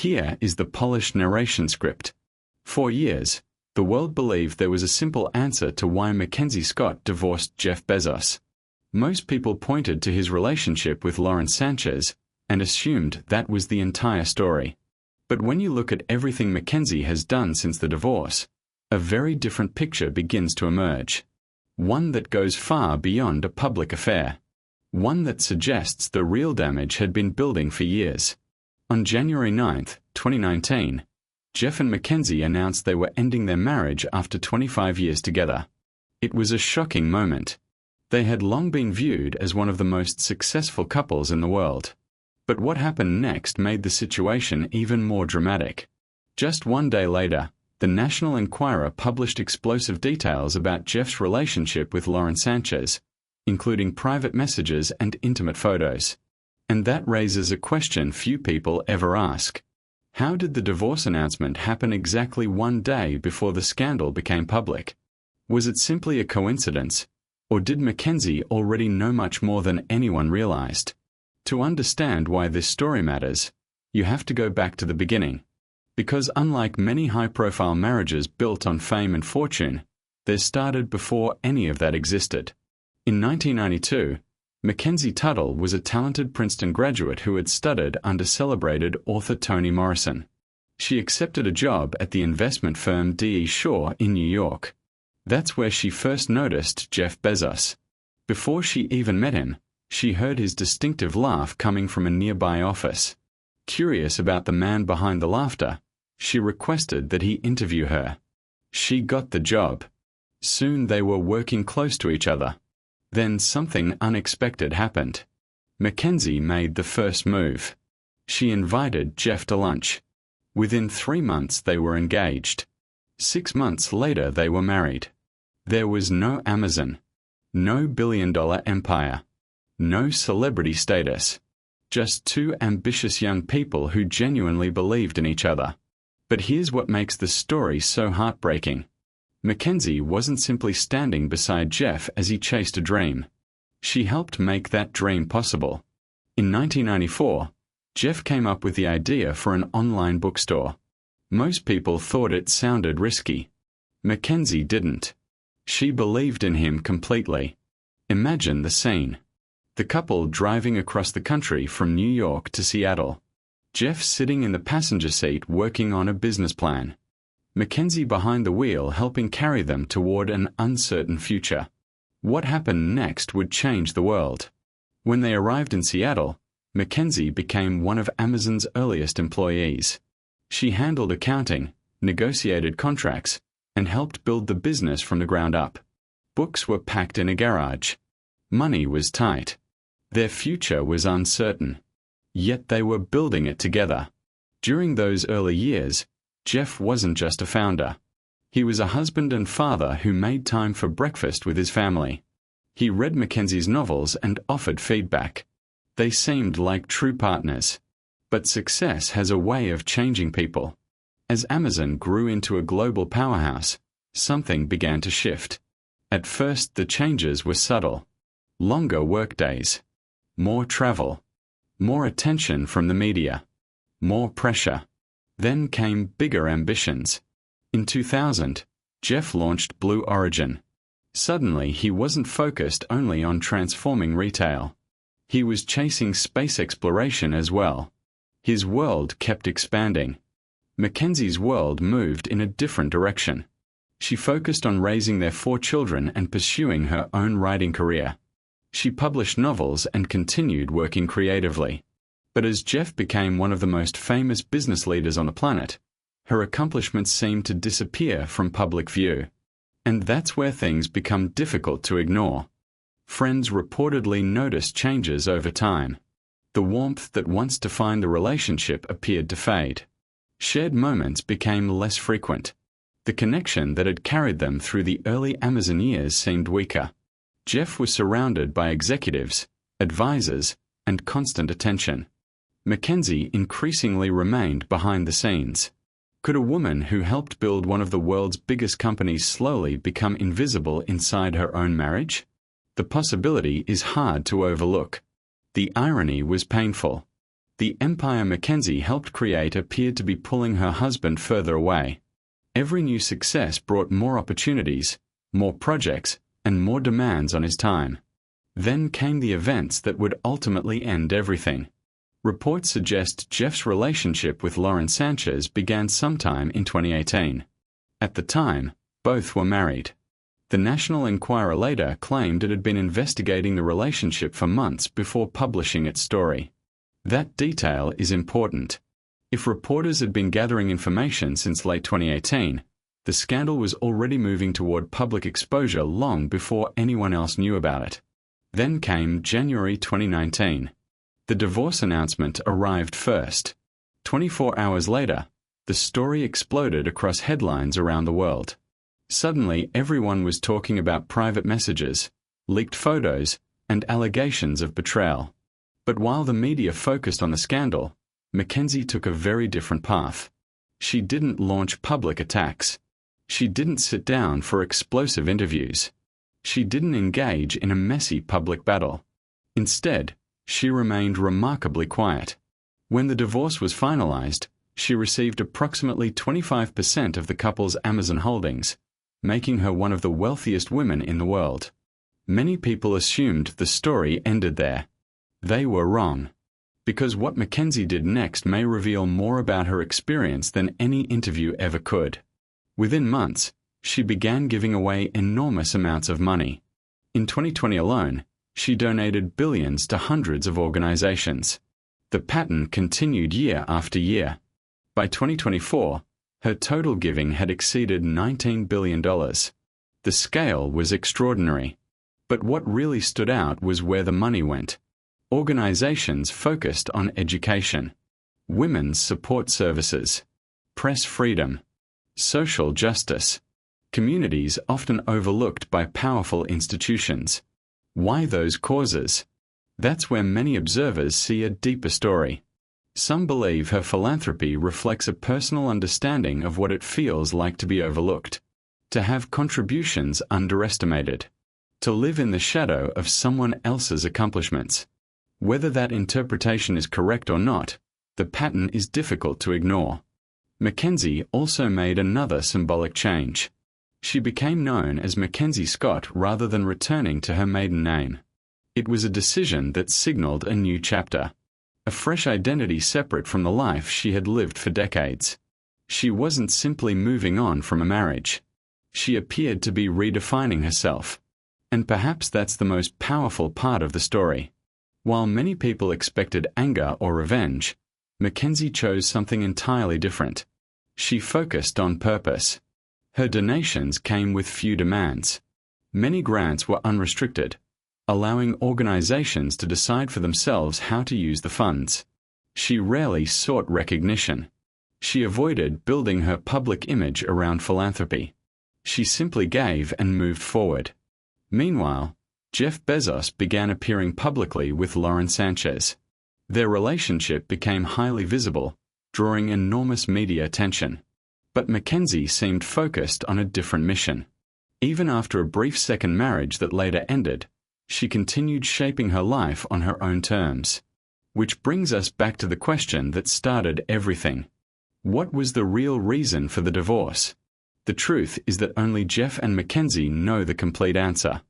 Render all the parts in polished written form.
Here is the polished narration script. For years, the world believed there was a simple answer to why McKenzie Scott divorced Jeff Bezos. Most people pointed to his relationship with Lauren Sanchez and assumed that was the entire story. But when you look at everything McKenzie has done since the divorce, a very different picture begins to emerge. One that goes far beyond a public affair. One that suggests the real damage had been building for years. On January 9, 2019, Jeff and McKenzie announced they were ending their marriage after 25 years together. It was a shocking moment. They had long been viewed as one of the most successful couples in the world. But what happened next made the situation even more dramatic. Just one day later, the National Enquirer published explosive details about Jeff's relationship with Lauren Sanchez, including private messages and intimate photos. And that raises a question few people ever ask. How did the divorce announcement happen exactly one day before the scandal became public? Was it simply a coincidence, or did McKenzie already know much more than anyone realized? To understand why this story matters, you have to go back to the beginning. Because unlike many high-profile marriages built on fame and fortune, they started before any of that existed. In 1992, Mackenzie Tuttle was a talented Princeton graduate who had studied under celebrated author Toni Morrison. She accepted a job at the investment firm D.E. Shaw in New York. That's where she first noticed Jeff Bezos. Before she even met him, she heard his distinctive laugh coming from a nearby office. Curious about the man behind the laughter, she requested that he interview her. She got the job. Soon they were working close to each other. Then something unexpected happened. Mackenzie made the first move. She invited Jeff to lunch. Within 3 months they were engaged. 6 months later they were married. There was no Amazon, no billion-dollar empire, no celebrity status. Just two ambitious young people who genuinely believed in each other. But here's what makes the story so heartbreaking. Mackenzie wasn't simply standing beside Jeff as he chased a dream. She helped make that dream possible. In 1994, Jeff came up with the idea for an online bookstore. Most people thought it sounded risky. Mackenzie didn't. She believed in him completely. Imagine the scene. The couple driving across the country from New York to Seattle. Jeff sitting in the passenger seat working on a business plan. Mackenzie behind the wheel helping carry them toward an uncertain future. What happened next would change the world. When they arrived in Seattle, Mackenzie became one of Amazon's earliest employees. She handled accounting, negotiated contracts, and helped build the business from the ground up. Books were packed in a garage. Money was tight. Their future was uncertain. Yet they were building it together. During those early years, Jeff wasn't just a founder. He was a husband and father who made time for breakfast with his family. He read Mackenzie's novels and offered feedback. They seemed like true partners. But success has a way of changing people. As Amazon grew into a global powerhouse, something began to shift. At first, the changes were subtle. Longer workdays. More travel. More attention from the media. More pressure. Then came bigger ambitions. In 2000, Jeff launched Blue Origin. Suddenly, he wasn't focused only on transforming retail. He was chasing space exploration as well. His world kept expanding. Mackenzie's world moved in a different direction. She focused on raising their 4 children and pursuing her own writing career. She published novels and continued working creatively. But as Jeff became one of the most famous business leaders on the planet, her accomplishments seemed to disappear from public view. And that's where things become difficult to ignore. Friends reportedly noticed changes over time. The warmth that once defined the relationship appeared to fade. Shared moments became less frequent. The connection that had carried them through the early Amazon years seemed weaker. Jeff was surrounded by executives, advisors, and constant attention. Mackenzie increasingly remained behind the scenes. Could a woman who helped build one of the world's biggest companies slowly become invisible inside her own marriage? The possibility is hard to overlook. The irony was painful. The empire McKenzie helped create appeared to be pulling her husband further away. Every new success brought more opportunities, more projects, and more demands on his time. Then came the events that would ultimately end everything. Reports suggest Jeff's relationship with Lauren Sanchez began sometime in 2018. At the time, both were married. The National Enquirer later claimed it had been investigating the relationship for months before publishing its story. That detail is important. If reporters had been gathering information since late 2018, the scandal was already moving toward public exposure long before anyone else knew about it. Then came January 2019. The divorce announcement arrived first. 24 hours later, the story exploded across headlines around the world. Suddenly, everyone was talking about private messages, leaked photos, and allegations of betrayal. But while the media focused on the scandal, McKenzie took a very different path. She didn't launch public attacks. She didn't sit down for explosive interviews. She didn't engage in a messy public battle. Instead, she remained remarkably quiet. When the divorce was finalized, she received approximately 25% of the couple's Amazon holdings, making her one of the wealthiest women in the world. Many people assumed the story ended there. They were wrong. Because what McKenzie did next may reveal more about her experience than any interview ever could. Within months, she began giving away enormous amounts of money. In 2020 alone, she donated billions to hundreds of organizations. The pattern continued year after year. By 2024, her total giving had exceeded $19 billion. The scale was extraordinary. But what really stood out was where the money went. Organizations focused on education, women's support services, press freedom, social justice, communities often overlooked by powerful institutions. Why those causes? That's where many observers see a deeper story. Some believe her philanthropy reflects a personal understanding of what it feels like to be overlooked, to have contributions underestimated, to live in the shadow of someone else's accomplishments. Whether that interpretation is correct or not, the pattern is difficult to ignore. McKenzie also made another symbolic change. She became known as Mackenzie Scott rather than returning to her maiden name. It was a decision that signaled a new chapter, a fresh identity separate from the life she had lived for decades. She wasn't simply moving on from a marriage. She appeared to be redefining herself. And perhaps that's the most powerful part of the story. While many people expected anger or revenge, McKenzie chose something entirely different. She focused on purpose. Her donations came with few demands. Many grants were unrestricted, allowing organizations to decide for themselves how to use the funds. She rarely sought recognition. She avoided building her public image around philanthropy. She simply gave and moved forward. Meanwhile, Jeff Bezos began appearing publicly with Lauren Sanchez. Their relationship became highly visible, drawing enormous media attention. But McKenzie seemed focused on a different mission. Even after a brief second marriage that later ended, she continued shaping her life on her own terms. Which brings us back to the question that started everything. What was the real reason for the divorce? The truth is that only Jeff and McKenzie know the complete answer.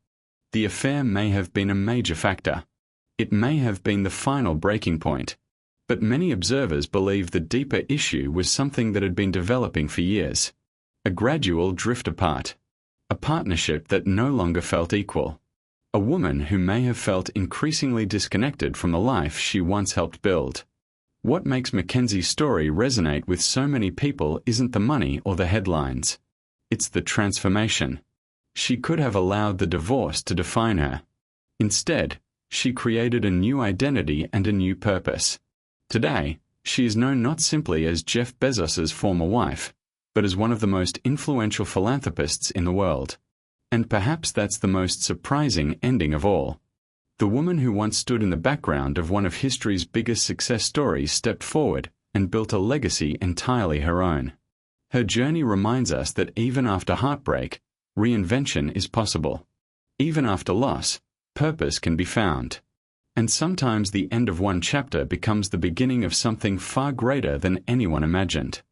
The affair may have been a major factor. It may have been the final breaking point. But many observers believe the deeper issue was something that had been developing for years. A gradual drift apart. A partnership that no longer felt equal. A woman who may have felt increasingly disconnected from the life she once helped build. What makes Mackenzie's story resonate with so many people isn't the money or the headlines. It's the transformation. She could have allowed the divorce to define her. Instead, she created a new identity and a new purpose. Today, she is known not simply as Jeff Bezos's former wife, but as one of the most influential philanthropists in the world. And perhaps that's the most surprising ending of all. The woman who once stood in the background of one of history's biggest success stories stepped forward and built a legacy entirely her own. Her journey reminds us that even after heartbreak, reinvention is possible. Even after loss, purpose can be found. And sometimes the end of one chapter becomes the beginning of something far greater than anyone imagined.